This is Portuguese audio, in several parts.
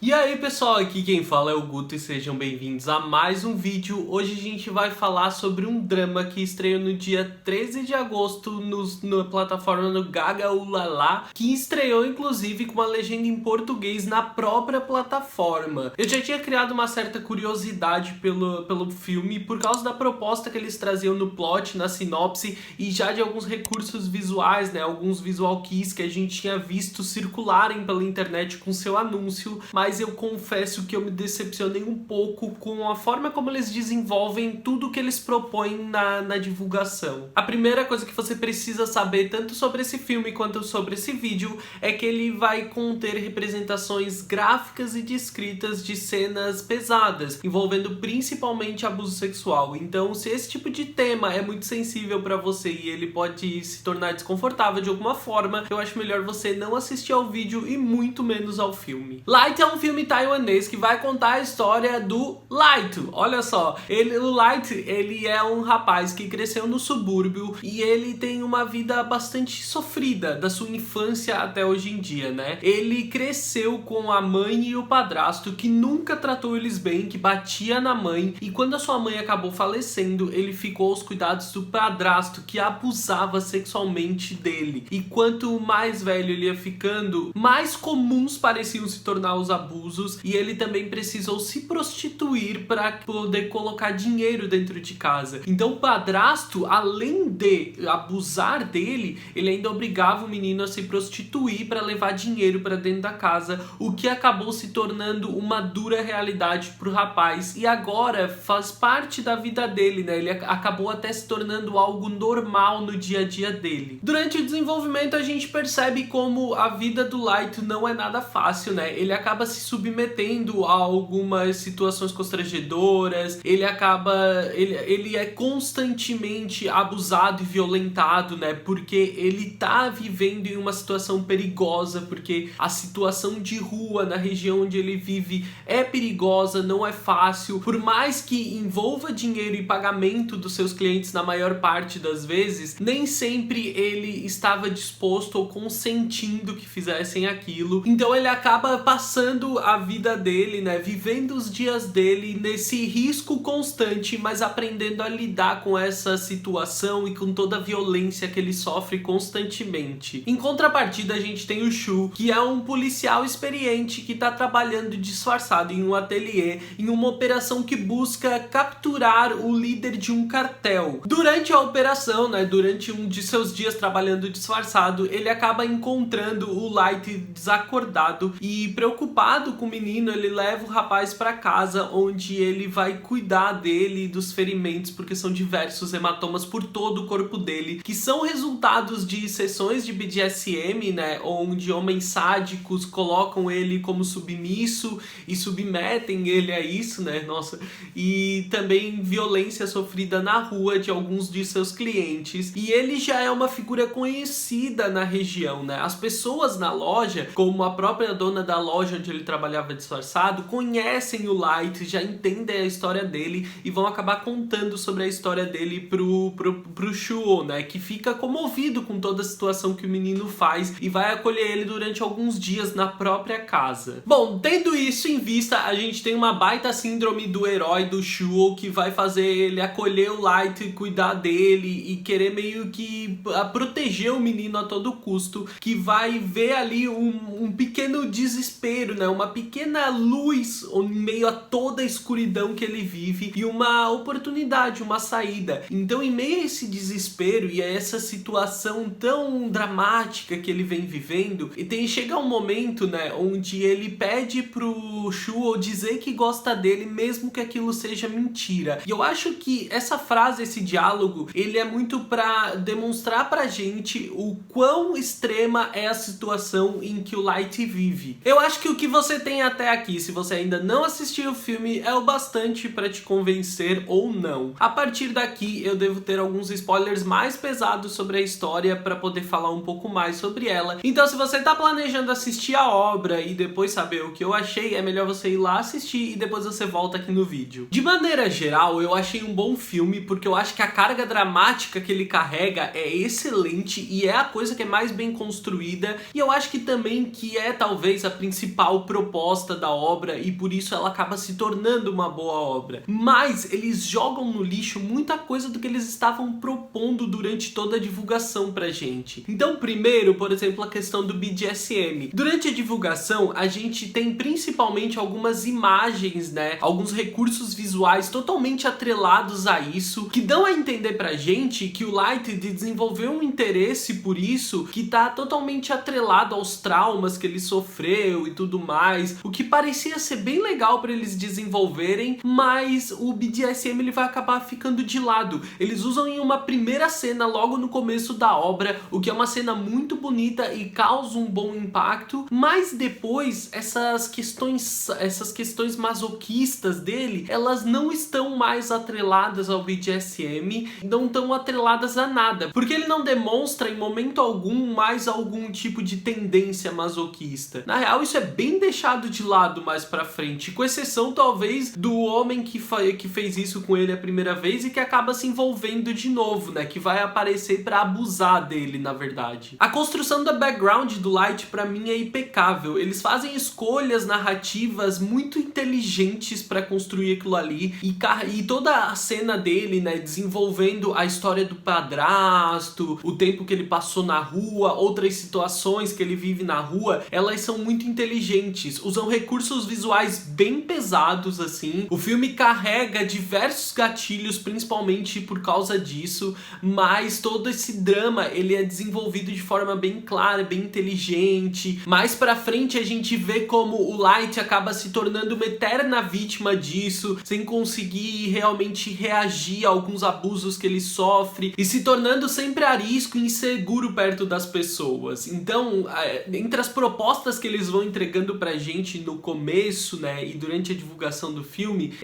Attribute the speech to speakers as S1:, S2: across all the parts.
S1: E aí pessoal, aqui quem fala é o Guto e sejam bem-vindos a mais um vídeo. Hoje a gente vai falar sobre um drama que estreou no dia 13 de agosto na plataforma do Gaga Ulala, que estreou inclusive com uma legenda em português na própria plataforma. Eu já tinha criado uma certa curiosidade pelo filme por causa da proposta que eles traziam no plot, na sinopse e já de alguns recursos visuais, né? Alguns visual keys que a gente tinha visto circularem pela internet com seu anúncio, mas eu confesso que eu me decepcionei um pouco com a forma como eles desenvolvem tudo que eles propõem na divulgação. A primeira coisa que você precisa saber, tanto sobre esse filme quanto sobre esse vídeo, é que ele vai conter representações gráficas e descritas de cenas pesadas, envolvendo principalmente abuso sexual. Então, se esse tipo de tema é muito sensível pra você e ele pode se tornar desconfortável de alguma forma, eu acho melhor você não assistir ao vídeo e muito menos ao filme. Light é um filme taiwanês que vai contar a história do Light. Olha só, o Light, ele é um rapaz que cresceu no subúrbio e ele tem uma vida bastante sofrida da sua infância até hoje em dia, né? Ele cresceu com a mãe e o padrasto que nunca tratou eles bem, que batia na mãe, e quando a sua mãe acabou falecendo, ele ficou aos cuidados do padrasto que abusava sexualmente dele. E quanto mais velho ele ia ficando, mais comuns pareciam se tornar os abusos, e ele também precisou se prostituir para poder colocar dinheiro dentro de casa. Então o padrasto, além de abusar dele, ele ainda obrigava o menino a se prostituir para levar dinheiro para dentro da casa, o que acabou se tornando uma dura realidade pro rapaz, e agora faz parte da vida dele, né? Ele acabou até se tornando algo normal no dia a dia dele. Durante o desenvolvimento a gente percebe como a vida do Light não é nada fácil, né? Ele acaba se submetendo a algumas situações constrangedoras, ele é constantemente abusado e violentado, né? Porque ele tá vivendo em uma situação perigosa, porque a situação de rua na região onde ele vive é perigosa, não é fácil. Por mais que envolva dinheiro e pagamento dos seus clientes na maior parte das vezes, nem sempre ele estava disposto ou consentindo que fizessem aquilo. Então ele acaba passando a vida dele, né, vivendo os dias dele nesse risco constante, mas aprendendo a lidar com essa situação e com toda a violência que ele sofre constantemente. Em contrapartida, a gente tem o Shu, que é um policial experiente que está trabalhando disfarçado em um ateliê, em uma operação que busca capturar o líder de um cartel. Durante a operação, né, durante um de seus dias trabalhando disfarçado, ele acaba encontrando o Light desacordado, e preocupado com o menino, ele leva o rapaz para casa, onde ele vai cuidar dele e dos ferimentos, porque são diversos hematomas por todo o corpo dele, que são resultados de sessões de BDSM, né, onde homens sádicos colocam ele como submisso e submetem ele a isso, né, nossa, e também violência sofrida na rua de alguns de seus clientes. E ele já é uma figura conhecida na região, né, as pessoas na loja, como a própria dona da loja onde ele trabalhava disfarçado, conhecem o Light, já entendem a história dele e vão acabar contando sobre a história dele pro Shuo, né, que fica comovido com toda a situação que o menino faz e vai acolher ele durante alguns dias na própria casa. Bom, tendo isso em vista, a gente tem uma baita síndrome do herói do Shuo, que vai fazer ele acolher o Light, cuidar dele e querer meio que proteger o menino a todo custo, que vai ver ali um pequeno desespero, né, uma pequena luz em meio a toda a escuridão que ele vive e uma oportunidade, uma saída. Então, em meio a esse desespero e a essa situação tão dramática que ele vem vivendo, e chega um momento, né, onde ele pede pro Shuo dizer que gosta dele, mesmo que aquilo seja mentira. E eu acho que essa frase, esse diálogo, ele é muito pra demonstrar pra gente o quão extrema é a situação em que o Light vive. Eu acho que o que você tem até aqui, se você ainda não assistiu o filme, é o bastante pra te convencer ou não. A partir daqui, eu devo ter alguns spoilers mais pesados sobre a história pra poder falar um pouco mais sobre ela. Então, se você tá planejando assistir a obra e depois saber o que eu achei, é melhor você ir lá assistir e depois você volta aqui no vídeo. De maneira geral, eu achei um bom filme porque eu acho que a carga dramática que ele carrega é excelente e é a coisa que é mais bem construída, e eu acho que também que é talvez a principal proposta da obra e por isso ela acaba se tornando uma boa obra. Mas eles jogam no lixo muita coisa do que eles estavam propondo durante toda a divulgação pra gente. Então, primeiro, por exemplo, a questão do BDSM. Durante a divulgação, a gente tem principalmente algumas imagens, né? Alguns recursos visuais totalmente atrelados a isso, que dão a entender pra gente que o Light desenvolveu um interesse por isso que tá totalmente atrelado aos traumas que ele sofreu e tudo mais, o que parecia ser bem legal pra eles desenvolverem, mas o BDSM ele vai acabar ficando de lado. Eles usam em uma primeira cena logo no começo da obra, o que é uma cena muito bonita e causa um bom impacto, mas depois essas questões masoquistas dele, elas não estão mais atreladas ao BDSM, não estão atreladas a nada, porque ele não demonstra em momento algum mais algum tipo de tendência masoquista. Na real, isso é bem deixado de lado mais pra frente, com exceção talvez do homem que fez isso com ele a primeira vez e que acaba se envolvendo de novo, né, que vai aparecer pra abusar dele, na verdade. A construção do background do Light pra mim é impecável. Eles fazem escolhas narrativas muito inteligentes pra construir aquilo ali e toda a cena dele, né, desenvolvendo a história do padrasto, o tempo que ele passou na rua, outras situações que ele vive na rua, elas são muito inteligentes, usam recursos visuais bem pesados assim. O filme carrega diversos gatilhos, principalmente por causa disso, mas todo esse drama ele é desenvolvido de forma bem clara, bem inteligente. Mais pra frente a gente vê como o Light acaba se tornando uma eterna vítima disso, sem conseguir realmente reagir a alguns abusos que ele sofre e se tornando sempre arisco e inseguro perto das pessoas. Então, entre as propostas que eles vão entregando pra gente no começo, né, e durante a divulgação do filme,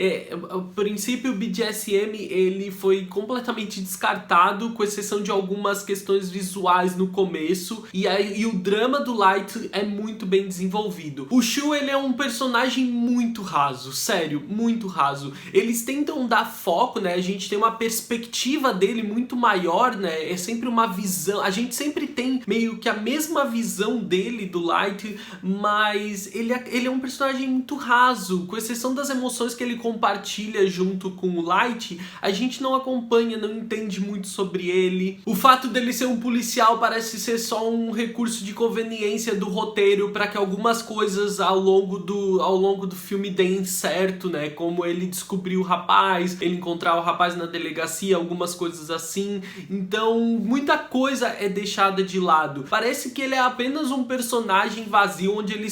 S1: a princípio o BDSM ele foi completamente descartado, com exceção de algumas questões visuais no começo, e o drama do Light é muito bem desenvolvido. O Shu, ele é um personagem muito raso, sério, muito raso. Eles tentam dar foco, né, a gente tem uma perspectiva dele muito maior, né, é sempre uma visão, a gente sempre tem meio que a mesma visão dele, do Light, mas ele é um personagem muito raso, com exceção das emoções que ele compartilha junto com o Light, a gente não acompanha, não entende muito sobre ele. O fato dele ser um policial parece ser só um recurso de conveniência do roteiro para que algumas coisas ao longo do filme deem certo, né? Como ele descobrir o rapaz, ele encontrar o rapaz na delegacia, algumas coisas assim. Então, muita coisa é deixada de lado. Parece que ele é apenas um personagem vazio onde ele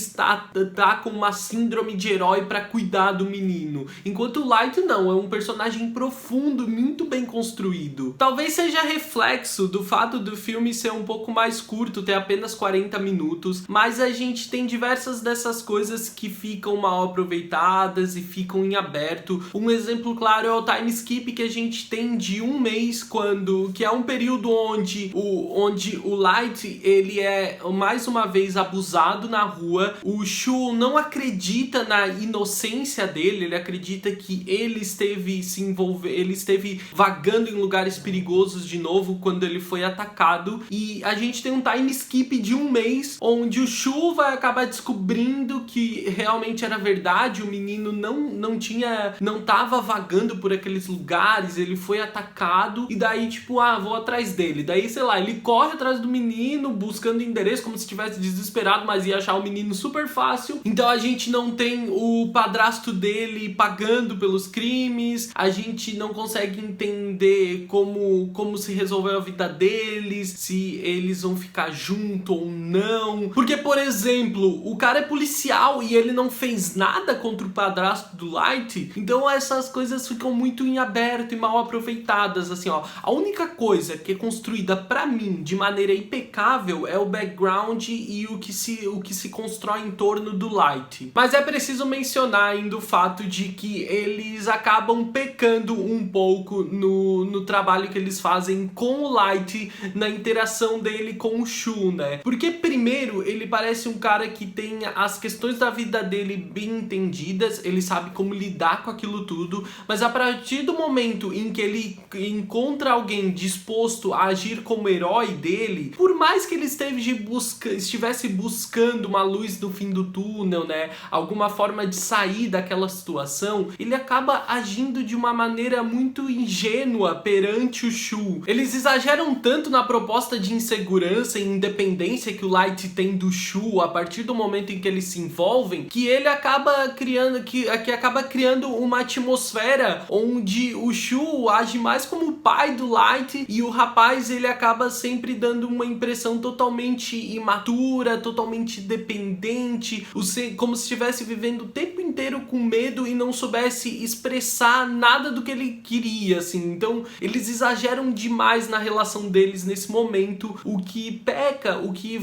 S1: tá com uma síndrome de herói para cuidar do menino. Enquanto o Light não, é um personagem profundo, muito bem construído. Talvez seja reflexo do fato do filme ser um pouco mais curto, ter apenas 40 minutos, mas a gente tem diversas dessas coisas que ficam mal aproveitadas e ficam em aberto. Um exemplo claro é o time skip que a gente tem de um mês, que é um período onde o Light ele é mais uma vez abusado na rua. O Shu não acredita na inocência dele, ele acredita que ele esteve vagando em lugares perigosos de novo quando ele foi atacado, e a gente tem um time skip de um mês onde o Shu vai acabar descobrindo que realmente era verdade, o menino não tava vagando por aqueles lugares, ele foi atacado, e daí tipo, vou atrás dele. Daí, sei lá, ele corre atrás do menino buscando endereço como se estivesse desesperado, mas ia achar o menino super fácil. Então a gente não tem o padrasto dele pagando pelos crimes, a gente não consegue entender como se resolveu a vida deles, se eles vão ficar junto ou não. Porque, por exemplo, o cara é policial e ele não fez nada contra o padrasto do Light, então essas coisas ficam muito em aberto e mal aproveitadas, assim, ó. A única coisa que é construída pra mim de maneira impecável é o background e o que se constrói em torno do Light. Mas é preciso mencionar ainda o fato de que eles acabam pecando um pouco no trabalho que eles fazem com o Light, na interação dele com o Shu, né? Porque primeiro, ele parece um cara que tem as questões da vida dele bem entendidas, ele sabe como lidar com aquilo tudo, mas a partir do momento em que ele encontra alguém disposto a agir como herói dele, por mais que ele estivesse buscando uma luz no fim do túnel, né, alguma forma de sair daquela situação, ele acaba agindo de uma maneira muito ingênua perante o Shu. Eles exageram tanto na proposta de insegurança e independência que o Light tem do Shu a partir do momento em que eles se envolvem, que ele acaba criando que acaba criando uma atmosfera onde o Shu age mais como o pai do Light e o rapaz ele acaba sempre dando uma impressão totalmente imatura, totalmente dependente, como se estivesse vivendo o tempo inteiro com medo e não soubesse expressar nada do que ele queria, assim. Então eles exageram demais na relação deles nesse momento, o que peca, o que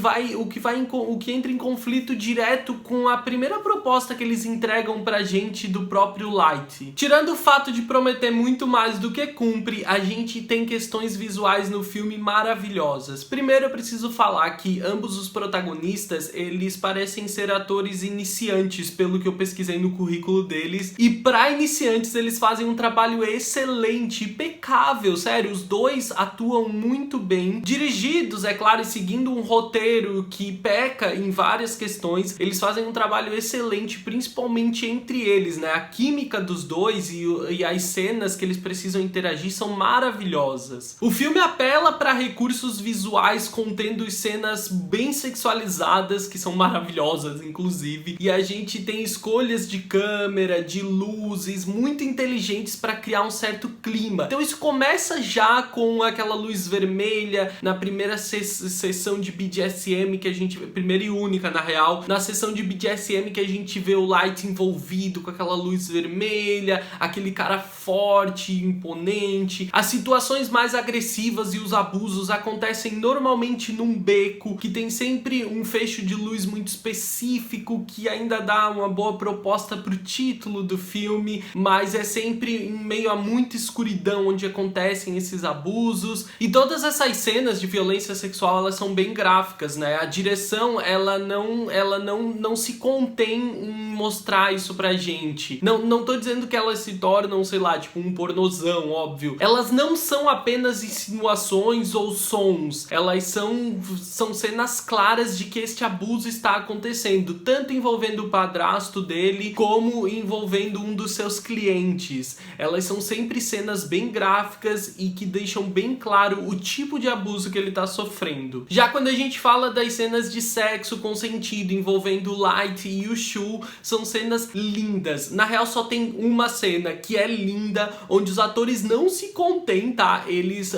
S1: entra em conflito direto com a primeira proposta que eles entregam pra gente do próprio Light. Tirando o fato de prometer muito mais do que cumpre, a gente tem questões visuais no filme maravilhosas. Primeiro eu preciso falar que ambos os protagonistas, eles parecem ser atores iniciantes, pelo que eu pesquisei no currículo deles, e pra iniciantes eles fazem um trabalho excelente, impecável, sério, os dois atuam muito bem, dirigidos, é claro, e seguindo um roteiro que peca em várias questões, eles fazem um trabalho excelente, principalmente entre eles, né, a química dos dois e as cenas que eles precisam interagir são maravilhosas. O filme apela para recursos visuais contendo cenas bem sexualizadas, que são maravilhosas, inclusive, e a gente tem escolhas de câmera, de luzes muito inteligentes para criar um certo clima. Então isso começa já com aquela luz vermelha na primeira sessão de BDSM que a gente... primeira e única, na real. Na sessão de BDSM que a gente vê o Light envolvido com aquela luz vermelha, aquele cara forte, imponente. As situações mais agressivas e os abusos acontecem normalmente num beco, que tem sempre um fecho de luz muito específico, que ainda dá uma boa proposta pro título do filme, mas é sempre em meio a muita escuridão onde acontecem esses abusos. E todas essas cenas de violência sexual, elas são bem gráficas, né? A direção, ela não se contém em mostrar isso pra gente. Não tô dizendo que elas se tornam, sei lá, tipo um pornozão, óbvio. Elas não são apenas insinuações ou sons. Elas são cenas claras de que este abuso está acontecendo, tanto envolvendo o padrasto dele, como envolvendo um dos seus clientes. Elas são sempre cenas bem gráficas e que deixam bem claro o tipo de abuso que ele tá sofrendo. Já quando a gente fala das cenas de sexo consentido envolvendo o Light e o Shu, são cenas lindas. Na real só tem uma cena que é linda, onde os atores não se contêm, tá?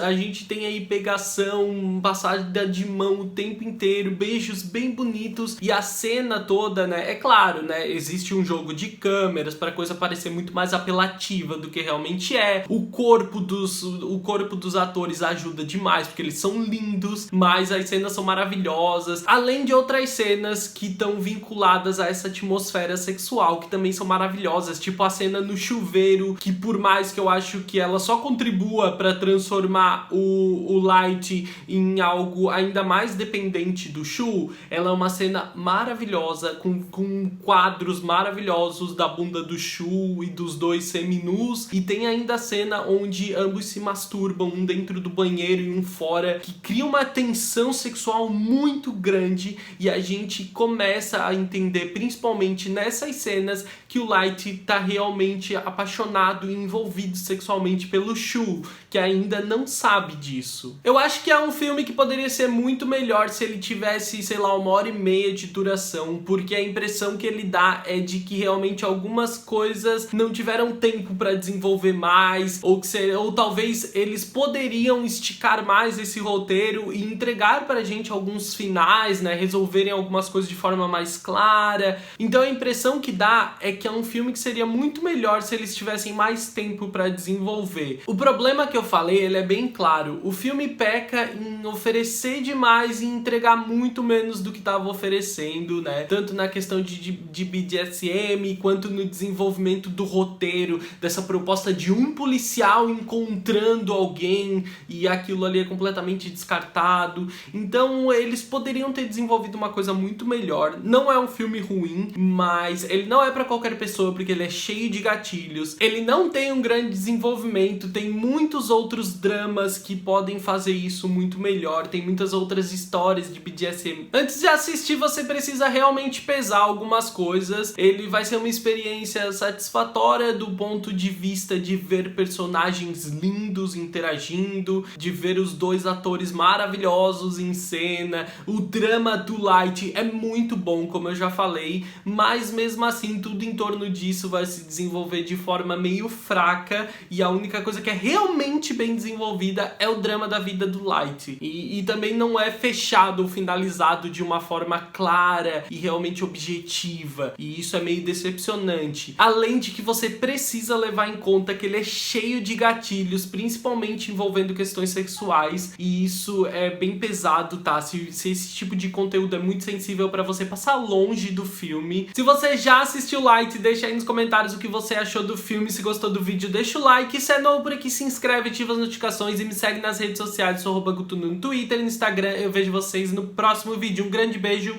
S1: A gente tem aí pegação, passada de mão o tempo inteiro, beijos bem bonitos, e a cena toda, né, é claro, né, existe um jogo de câmeras para a coisa parecer muito mais apelativa do que realmente é. O corpo dos atores ajuda demais, porque eles são lindos, mas as cenas são maravilhosas, além de outras cenas que estão vinculadas a essa atmosfera sexual, que também são maravilhosas, tipo a cena no chuveiro, que por mais que eu acho que ela só contribua para transformar o Light em algo ainda mais dependente do Shu, ela é uma cena maravilhosa, com quadros maravilhosos da bunda do Shu e dos dois seminus, e tem ainda a cena onde ambos se masturbam, um dentro do banheiro e um fora, que cria uma tensão sexual muito grande, e a gente começa a entender, principalmente nessas cenas, que o Light tá realmente apaixonado e envolvido sexualmente pelo Shu, que ainda não sabe disso. Eu acho que é um filme que poderia ser muito melhor se ele tivesse, sei lá, 1h30 de duração, porque a impressão que ele dá é de que realmente algumas coisas não tiveram tempo pra desenvolver mais, ou talvez eles poderiam esticar mais esse roteiro e entregar pra gente alguns finais, né, resolverem algumas coisas de forma mais clara. Então a impressão que dá é que é um filme que seria muito melhor se eles tivessem mais tempo pra desenvolver. O problema que eu falei, ele é bem claro. O filme peca em oferecer demais e entregar muito menos do que estava oferecendo, né? Tanto na questão de BDSM, BPM, quanto no desenvolvimento do roteiro, dessa proposta de um policial encontrando alguém e aquilo ali é completamente descartado. Então eles poderiam ter desenvolvido uma coisa muito melhor. Não é um filme ruim, mas ele não é pra qualquer pessoa porque ele é cheio de gatilhos. Ele não tem um grande desenvolvimento, tem muitos outros dramas que podem fazer isso muito melhor, tem muitas outras histórias de BDSM. Antes de assistir, você precisa realmente pesar algumas coisas. Ele vai ser uma experiência satisfatória do ponto de vista de ver personagens lindos interagindo, de ver os dois atores maravilhosos em cena. O drama do Light é muito bom, como eu já falei, mas mesmo assim tudo em torno disso vai se desenvolver de forma meio fraca, e a única coisa que é realmente bem desenvolvida é o drama da vida do Light. E também não é fechado ou finalizado de uma forma clara e realmente objetiva, e isso é meio decepcionante. Além de que você precisa levar em conta que ele é cheio de gatilhos, principalmente envolvendo questões sexuais, e isso é bem pesado, tá? Se esse tipo de conteúdo é muito sensível pra você, passar longe do filme. Se você já assistiu Light, deixa aí nos comentários o que você achou do filme. Se gostou do vídeo, deixa o like. Se é novo por aqui, se inscreve, ativa as notificações e me segue nas redes sociais. Sou @guto no Twitter e no Instagram. Eu vejo vocês no próximo vídeo. Um grande beijo.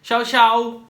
S1: Tchau, tchau.